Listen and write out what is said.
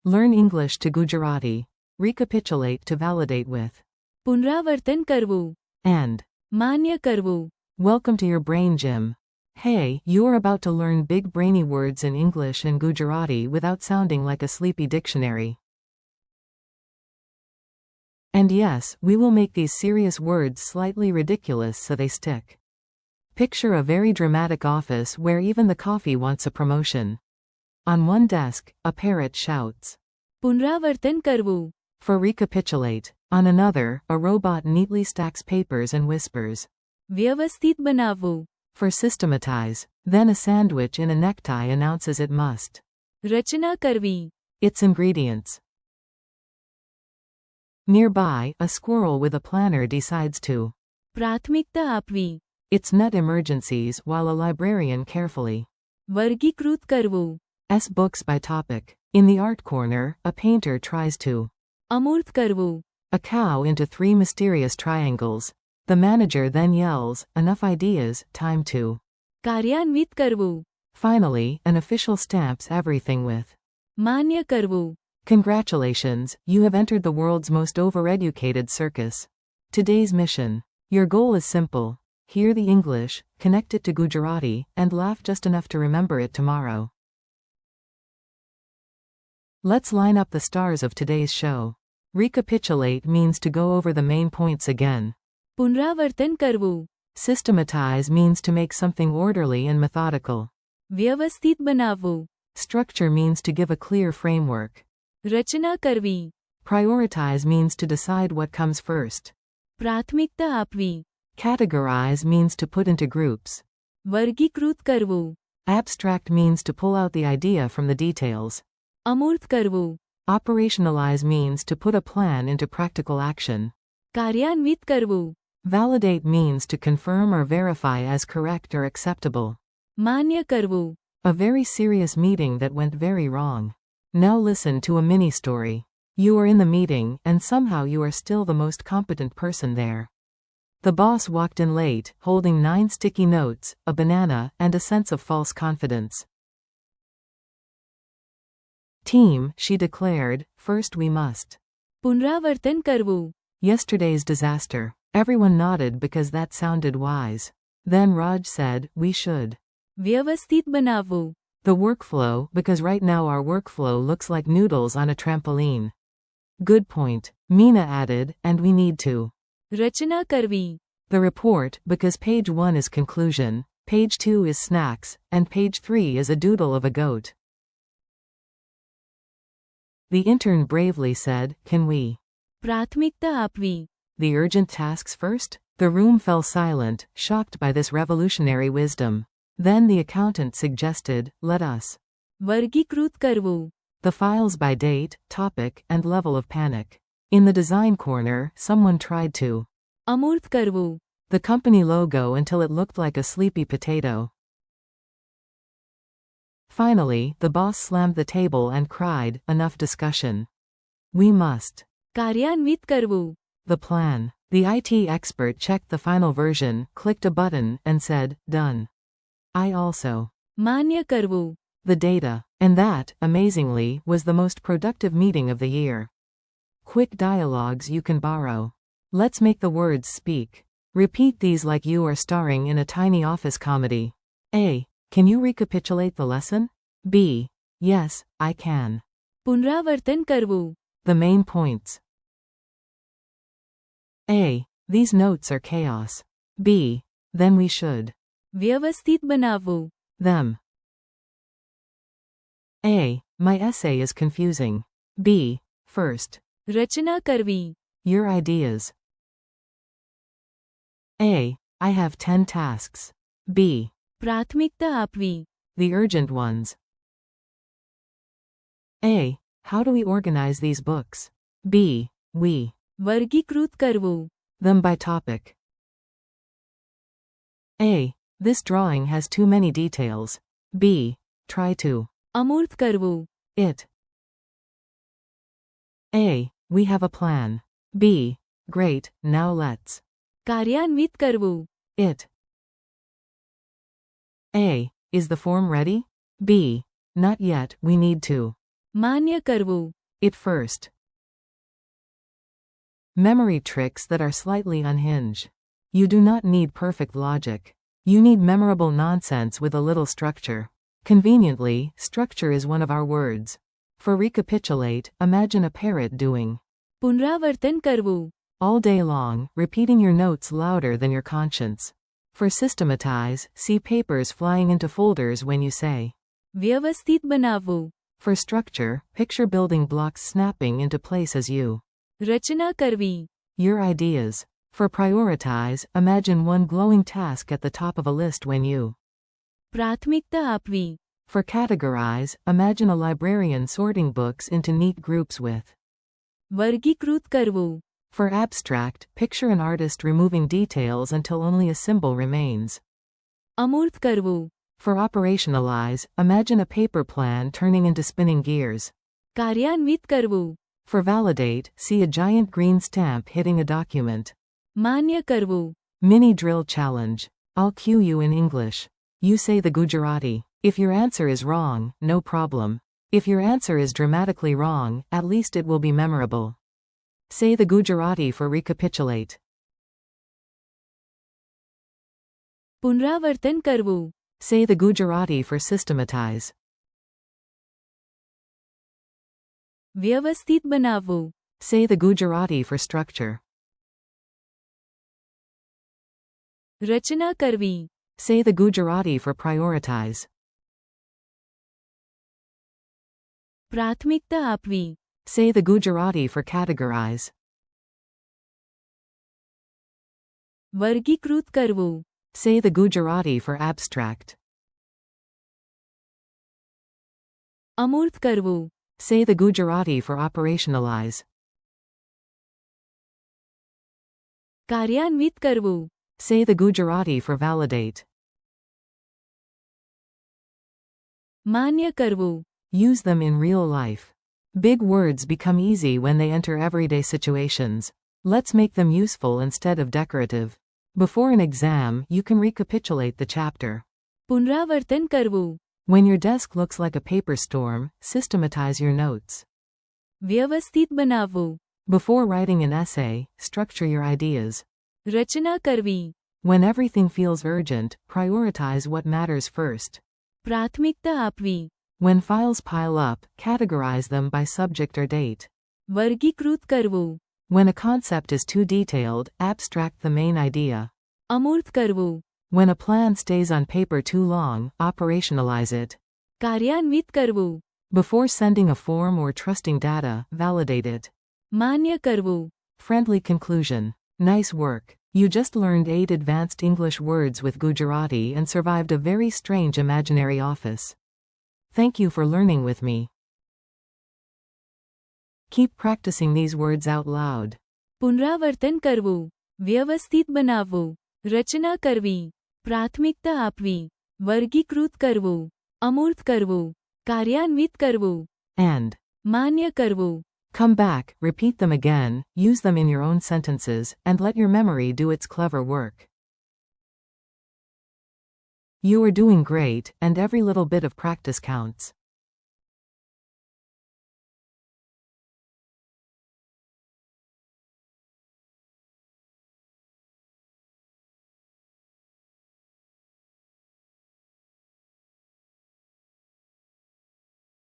Learn English to Gujarati. Recapitulate to validate with. પુનરાવર્તન કરવું. And. માન્ય કરવું. Welcome to your brain gym. Hey, you're about to learn big brainy words in English and Gujarati without sounding like a sleepy dictionary. And yes, we will make these serious words slightly ridiculous so they stick. Picture a very dramatic office where even the coffee wants a promotion. On one desk, a parrot shouts. પુનરાવર્તન કરવું. For recapitulate. On another, a robot neatly stacks papers and whispers. વ્યવસ્થિત બનાવવું. For systematize. Then a sandwich in a necktie announces it must. રચના કરવી. Its ingredients. Nearby, a squirrel with a planner decides to. પ્રાથમિકતા આપવી. Its nut emergencies while a librarian carefully. વર્ગીકૃત કરવું. S books by topic. In the art corner, a painter tries to. અમૂર્ત કરવું. A cow into 3 mysterious triangles. The manager then yells, enough ideas, time to. કાર્યાન્વિત કરવું. Finally, an official stamps everything with. માન્ય કરવું. Congratulations, you have entered the world's most overeducated circus. Today's mission. Your goal is simple. Hear the English, connect it to Gujarati, and laugh just enough to remember it tomorrow. Let's line up the stars of today's show. Recapitulate means to go over the main points again. પુનરાવર્તન કરવું. Systematize means to make something orderly and methodical. વ્યવસ્થિત બનાવવું. Structure means to give a clear framework. રચના કરવી. Prioritize means to decide what comes first. પ્રાથમિકતા આપવી. Categorize means to put into groups. વર્ગીકૃત કરવું. Abstract means to pull out the idea from the details. અમૂર્ત કરવું. Operationalize means to put a plan into practical action. કાર્યાન્વિત કરવું. Validate means to confirm or verify as correct or acceptable. માન્ય કરવું. A very serious meeting that went very wrong. Now listen to a mini story. You are in the meeting, and somehow you are still the most competent person there. The boss walked in late, holding 9 sticky notes, a banana, and a sense of false confidence. Team, she declared, first we must. પુનરાવર્તન કરવું. Yesterday's disaster. Everyone nodded because that sounded wise. Then Raj said, we should. વ્યવસ્થિત બનાવવું. The workflow, because right now our workflow looks like noodles on a trampoline. Good point. Meena added, and we need to. રચના કરવી. The report, because page 1 is conclusion, page 2 is snacks, and page 3 is a doodle of a goat. The intern bravely said, can we? પ્રાથમિકતા આપવી. The urgent tasks first? The room fell silent, shocked by this revolutionary wisdom. Then the accountant suggested, let us. વર્ગીકૃત કરવું. The files by date, topic, and level of panic. In the design corner, someone tried to. અમૂર્ત કરવું. The company logo until it looked like a sleepy potato. Finally, the boss slammed the table and cried, enough discussion. We must. કાર્યાન્વિત કરવું. The plan. The IT expert checked the final version, clicked a button, and said, done. I also. માન્ય કરવું. The data. And that, amazingly, was the most productive meeting of the year. Quick dialogues you can borrow. Let's make the words speak. Repeat these like you are starring in a tiny office comedy. A. Can you recapitulate the lesson? B. Yes, I can. પુનરાવર્તન કરવું. The main points. A. These notes are chaos. B. Then we should. વ્યવસ્થિત બનાવવું. Them. A. My essay is confusing. B. First. રચના કરવી. Your ideas. A. I have 10 tasks. B. પ્રાથમિકતા આપવી. The urgent ones. A. How do we organize these books? B. We. વર્ગીકૃત કરવું. Them by topic. A. This drawing has too many details. B. Try to. અમૂર્ત કરવું. It. A. We have a plan. B. Great, now let's. કાર્યાન્વિત કરવું. It. A. Is the form ready? B. Not yet, we need to. માન્ય કરવું. it first. Memory tricks that are slightly unhinged. You do not need perfect logic. You need memorable nonsense with a little structure. Conveniently, structure is one of our words. For recapitulate, imagine a parrot doing પુનરાવર્તન કરવું. all day long, repeating your notes louder than your conscience. For systematize, see papers flying into folders when you say. વ્યવસ્થિત બનાવવું. For structure, picture building blocks snapping into place as you. રચના કરવી. Your ideas. For prioritize, imagine one glowing task at the top of a list when you. પ્રાથમિકતા આપવી. For categorize, imagine a librarian sorting books into neat groups with. વર્ગીકૃત કરવું. For abstract, picture an artist removing details until only a symbol remains. અમૂર્ત કરવું. For operationalize, imagine a paper plan turning into spinning gears. કાર્યાન્વિત કરવું. For validate, see a giant green stamp hitting a document. માન્ય કરવું. Mini drill challenge. I'll cue you in English. You say the Gujarati. If your answer is wrong, no problem. If your answer is dramatically wrong, at least it will be memorable. Say the Gujarati for recapitulate. પુનરાવર્તન કરવું. Say the Gujarati for systematize. વ્યવસ્થિત બનાવવું. Say the Gujarati for structure. રચના કરવી. Say the Gujarati for prioritize. પ્રાથમિકતા આપવી. Say the Gujarati for categorize. વર્ગીકૃત કરવું. Say the Gujarati for abstract. અમૂર્ત કરવું. Say the Gujarati for operationalize. કાર્યાન્વિત કરવું. Say the Gujarati for validate. માન્ય કરવું. Use them in real life. Big words become easy when they enter everyday situations. Let's make them useful instead of decorative. Before an exam, you can recapitulate the chapter. પુનરાવર્તન કરવું. When your desk looks like a paper storm, systematize your notes. વ્યવસ્થિત બનાવવું. Before writing an essay, structure your ideas. રચના કરવી. When everything feels urgent, prioritize what matters first. પ્રાથમિકતા આપવી. When files pile up, categorize them by subject or date. વર્ગીકૃત કરવું. When a concept is too detailed, abstract the main idea. અમૂર્ત કરવું. When a plan stays on paper too long, operationalize it. કાર્યાન્વિત કરવું. Before sending a form or trusting data, validate it. માન્ય કરવું. Friendly conclusion. Nice work. You just learned 8 advanced English words with Gujarati and survived a very strange imaginary office. Thank you for learning with me. Keep practicing these words out loud. પુનરાવર્તન કરવું. વ્યવસ્થિત બનાવવું. રચના કરવી. પ્રાથમિકતા આપવી. વર્ગીકૃત કરવું. અમૂર્ત કરવું. કાર્યાન્વિત કરવું. And માન્ય કરવું. come back, repeat them again, use them in your own sentences, and let your memory do its clever work. You are doing great, and every little bit of practice counts.